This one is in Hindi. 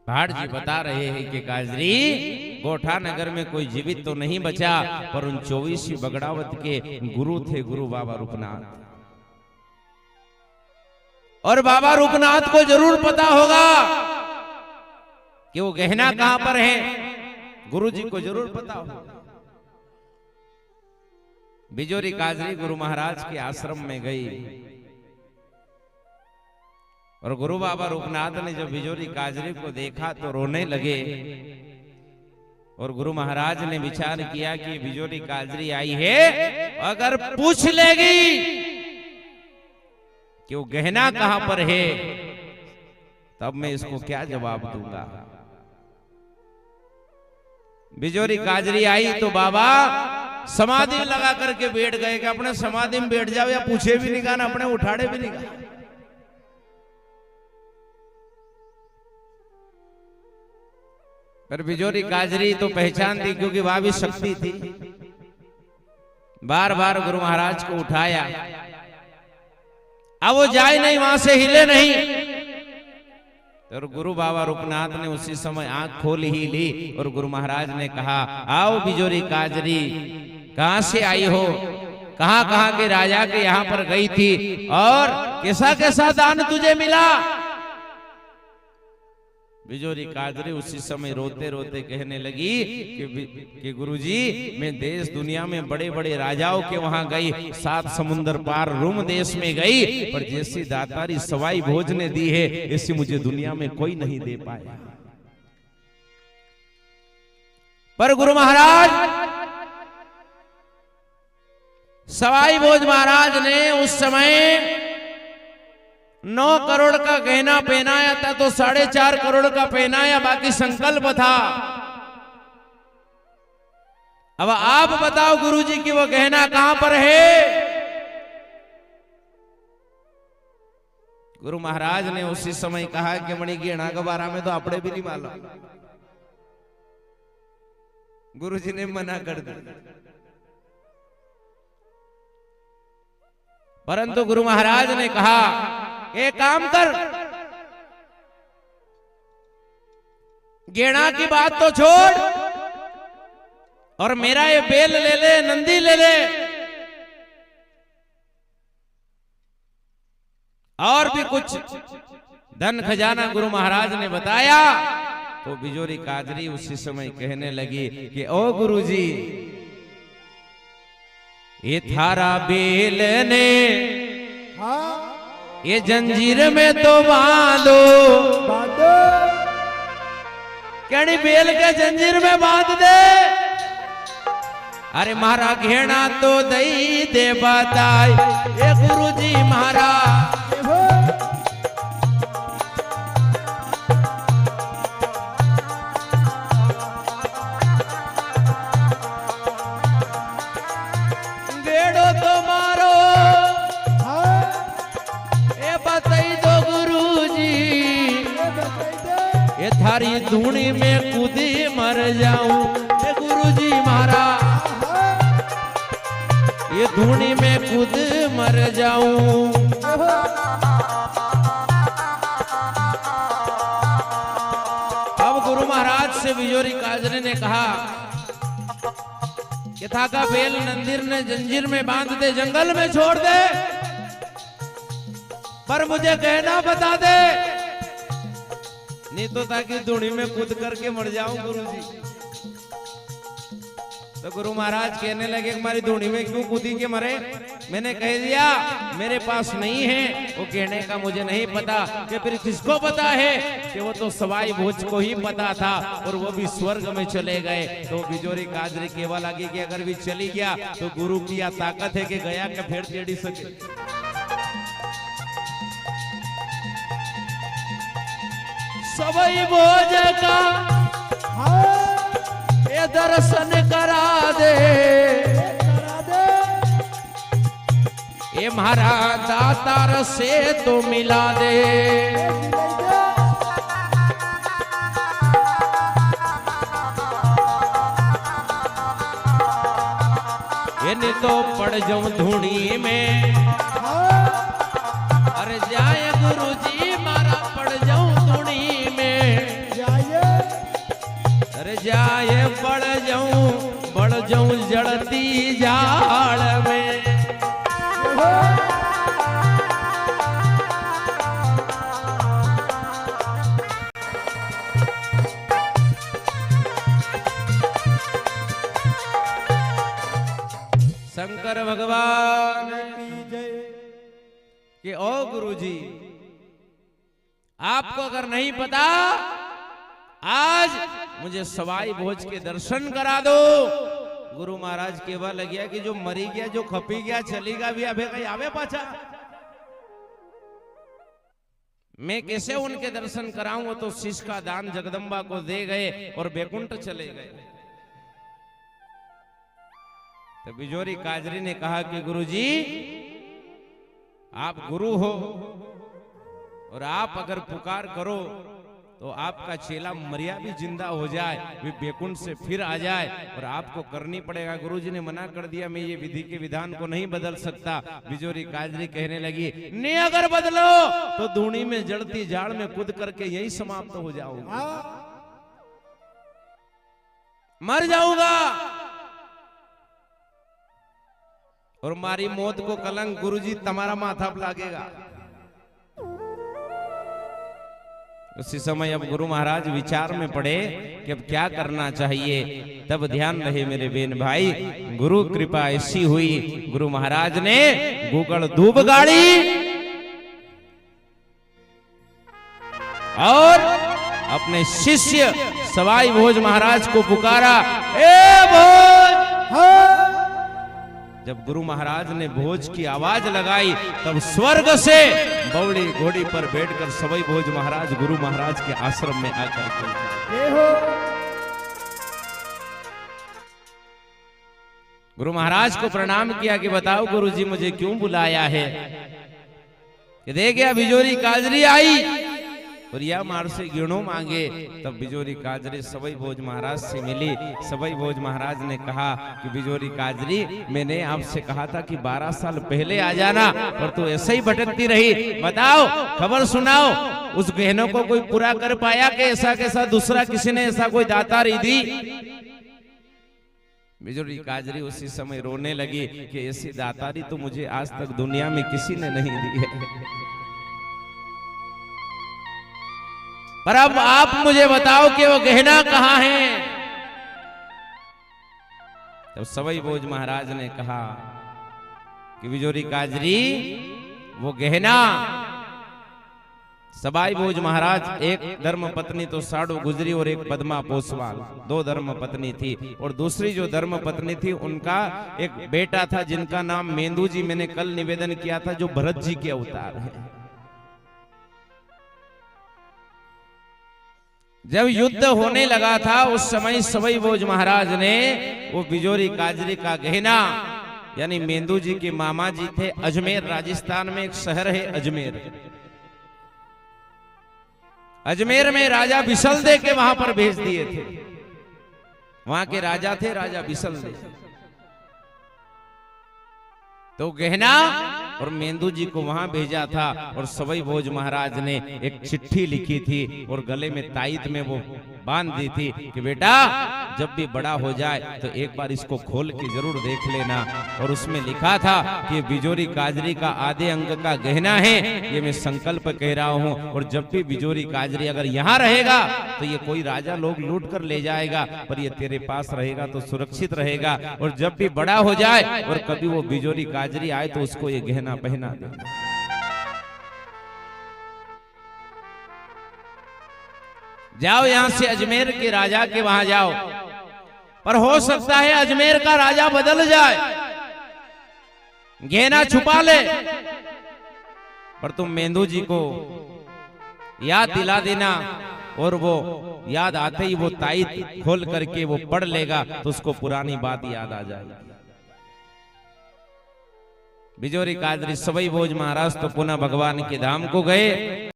भाट जी बता रहे हैं कि काजरी गोठा नगर में कोई जीवित तो नहीं बचा, पर उन 24 बगड़ावत के गुरु थे गुरु बाबा रूपनाथ। और बाबा रूपनाथ को जरूर पता होगा कि वो गहना कहां पर है, गुरु जी को जरूर पता होगा। बिजोरी काजरी गुरु महाराज के आश्रम में गई और गुरु बाबा रूपनाथ ने जब बिजोरी काजरी को देखा तो रोने लगे। और गुरु महाराज ने विचार किया कि बिजोरी काजरी आई है, अगर पूछ लेगी कि वो गहना कहां पर है, तब मैं इसको क्या जवाब दूंगा। बिजोरी काजरी आई तो बाबा समाधि लगा करके बैठ गए कि अपने समाधि में बैठ जाओ, या पूछे भी नहीं गाना, अपने उठाड़े भी नहीं गाना। पर बिजोरी काजरी तो पहचान थी, क्योंकि वह भी शक्ति थी। बार बार गुरु महाराज को उठाया, अब वो जाए नहीं, वहां से हिले नहीं। और गुरु बाबा रूपनाथ ने उसी समय आंख खोल ही ली और गुरु महाराज ने कहा, आओ बिजोरी काजरी, कहां से आई हो, कहां कहां के राजा के यहां पर गई थी, और कैसा कैसा दान तुझे मिला। बिजोरी काजरी उसी समय रोते रोते कहने लगी कि गुरुजी, मैं देश दुनिया में बड़े बड़े राजाओं के वहां गई, 7 समुंदर पार रूम देश में गई, पर जैसी दातारी सवाई भोज ने दी है, ऐसी मुझे दुनिया में कोई नहीं दे पाया। पर गुरु महाराज, सवाई भोज महाराज ने उस समय 9 करोड़ का गहना पहनाया था, तो 4.5 करोड़ का पहनाया, बाकी संकल्प था। अब आप बताओ गुरुजी कि वो गहना कहां पर है। गुरु महाराज ने उसी समय कहा कि मणि गहना के बारे में तो आपने भी नहीं मालूम। गुरुजी ने मना कर दिया, परंतु गुरु महाराज ने कहा, एक काम कर, गेड़ा की बात तो छोड़ और मेरा ये बेल ले ले, नंदी ले ले, और भी कुछ धन खजाना गुरु महाराज ने बताया। तो बिजोरी काजरी उसी समय कहने लगी कि ओ गुरुजी, ये थारा बेल ने ये जंजीर में तो बांधो, कड़ी बेल के जंजीर में बांध दे। अरे मारा घेना तो दई दे बताए, ये गुरुजी महारा गेड़ो तो मारो, ए बताई दो गुरुजी, ये थारी धूनी में कूदी मर जाऊं, ये गुरुजी महारा, ये धूनी में कूद मर जाऊं। अब गुरु महाराज से बिजोरी काजरी ने कहा कि थाका बेल नंदीर ने जंजीर में बांध दे, जंगल में छोड़ दे, पर मुझे कहना बता दे, नहीं तो ताकि धूनी में कूद करके मर जाऊं गुरुजी। तो गुरु महाराज कहने लगे, हमारी धूनी में क्यों कूदी के मरे। मैंने कह दिया मेरे पास नहीं है, वो कहने का मुझे नहीं पता, कि फिर किसको पता है, कि वो तो सवाई भोज को ही पता था, और वो भी स्वर्ग में चले गए। तो बिजोरी काजरी केवल लगी कि अगर भी चली गया तो गुरु की या ताकत है कि गया के फिर टेढ़ी सके। सवाई भोज का ये दर्शन करा दे, ये महारा दातार से तो मिला दे। ये नहीं तो पड़ जाऊं धूनी में, अरे जाए गुरुजी मारा पड़ जाऊं धूनी में। जाए बढ़ जाऊं जड़ती झाड़ में। शंकर भगवान की जय। कि ओ गुरुजी, आपको अगर नहीं पता, आज मुझे सवाई भोज के दर्शन करा दो। गुरु महाराज केवल लग गया कि जो मरी गया, जो खपी गया, चली गया भी अबे कहीं आवे पाछा। मैं कैसे उनके दर्शन कराऊं? वो तो शीश का दान जगदम्बा को दे गए और बैकुंठ चले गए। तो बिजोरी काजरी ने कहा कि गुरुजी, आप गुरु हो और आप अगर पुकार करो तो आपका चेला मरिया भी जिंदा हो जाए, भी बैकुंठ से फिर आ जाए, और आपको करनी पड़ेगा। गुरुजी ने मना कर दिया, मैं ये विधि के विधान को नहीं बदल सकता। बिजोरी काजरी कहने लगी, नहीं अगर बदलो तो धूनी में जड़ती झाड़ में कूद करके यही समाप्त हो जाऊंगा, मर जाऊंगा, और मारी मौत को कलंक गुरुजी तुम्हारा माथा पर लागेगा। उसी समय अब गुरु महाराज विचार में पड़े कि अब क्या करना चाहिए। तब ध्यान रहे मेरे बेन भाई, गुरु कृपा ऐसी हुई, गुरु महाराज ने गुगल धूप गाड़ी और अपने शिष्य सवाई भोज महाराज को पुकारा, ए भोज। जब गुरु महाराज ने भोज की आवाज लगाई, तब स्वर्ग से बौड़ी घोड़ी पर बैठकर सवाई भोज महाराज गुरु महाराज के आश्रम में आकर गुरु महाराज को प्रणाम किया कि बताओ गुरुजी मुझे क्यों बुलाया है। कि देख गया बिजोरी काजरी आई और या मार से गिणों मांगे। तब बिजोरी काजरी सवाई भोज महाराज से मिली। सवाई भोज महाराज ने कहा कि बिजोरी काजरी, मैंने आपसे कहा था कि 12 साल पहले आ जाना, पर तू ऐसे ही भटकती रही। बताओ, खबर सुनाओ, उस गहनों को कोई पूरा कर पाया कि ऐसा कैसा दूसरा किसी ने ऐसा कोई दातारी दी? बिजोरी काजरी उसी समय रोने लगी कि ऐसी दातारी तो मुझे आज तक दुनिया में किसी ने नहीं दी है। पर अब आप मुझे बताओ कि वो गहना कहां है? तब सवाई भोज महाराज ने कहा कि बिजोरी काजरी, वो गहना सवाई भोज महाराज, एक धर्म पत्नी तो साड़ू गुजरी और एक पद्मा पोसवाल, 2 धर्म पत्नी थी। और दूसरी जो धर्म पत्नी थी उनका एक बेटा था जिनका नाम मेंदू जी, मैंने कल निवेदन किया था, जो भरत जी के अवतार है। जब युद्ध होने लगा था उस समय सवाई भोज महाराज ने वो बिजोरी काजरी का गहना, यानी मेंदू जी के मामा जी थे, अजमेर, राजस्थान में एक शहर है अजमेर, अजमेर में राजा बिसल दे के वहां पर भेज दिए थे। वहां के राजा थे राजा बिसल दे। तो गहना और मेंदू जी को वहां भेजा था। और सवाई भोज महाराज ने एक चिट्ठी लिखी थी और गले में ताईत में वो बांध दी थी कि बेटा जब भी बड़ा हो जाए तो एक बार इसको खोल के जरूर देख लेना। और उसमें लिखा था कि बिजोरी काजरी का आधे अंग का गहना है, ये मैं संकल्प कह रहा हूँ। और जब भी बिजोरी काजरी अगर यहाँ रहेगा तो ये कोई राजा लोग लूट कर ले जाएगा, पर ये तेरे पास रहेगा तो सुरक्षित रहेगा। और जब भी बड़ा हो जाए और कभी वो बिजोरी काजरी आए तो उसको ये गहना पहना देना। जाओ यहां से अजमेर के राजा के वहां जाओ, पर हो सकता है अजमेर का राजा बदल जाए, गहना छुपा ले, पर तुम मेंदू जी को याद दिला देना। और वो याद आते ही वो ताईत खोल करके वो पढ़ लेगा तो उसको पुरानी बात याद आ जाएगी। बिजोरी काजरी सवाई भोज महाराज तो पुनः भगवान के धाम को गए।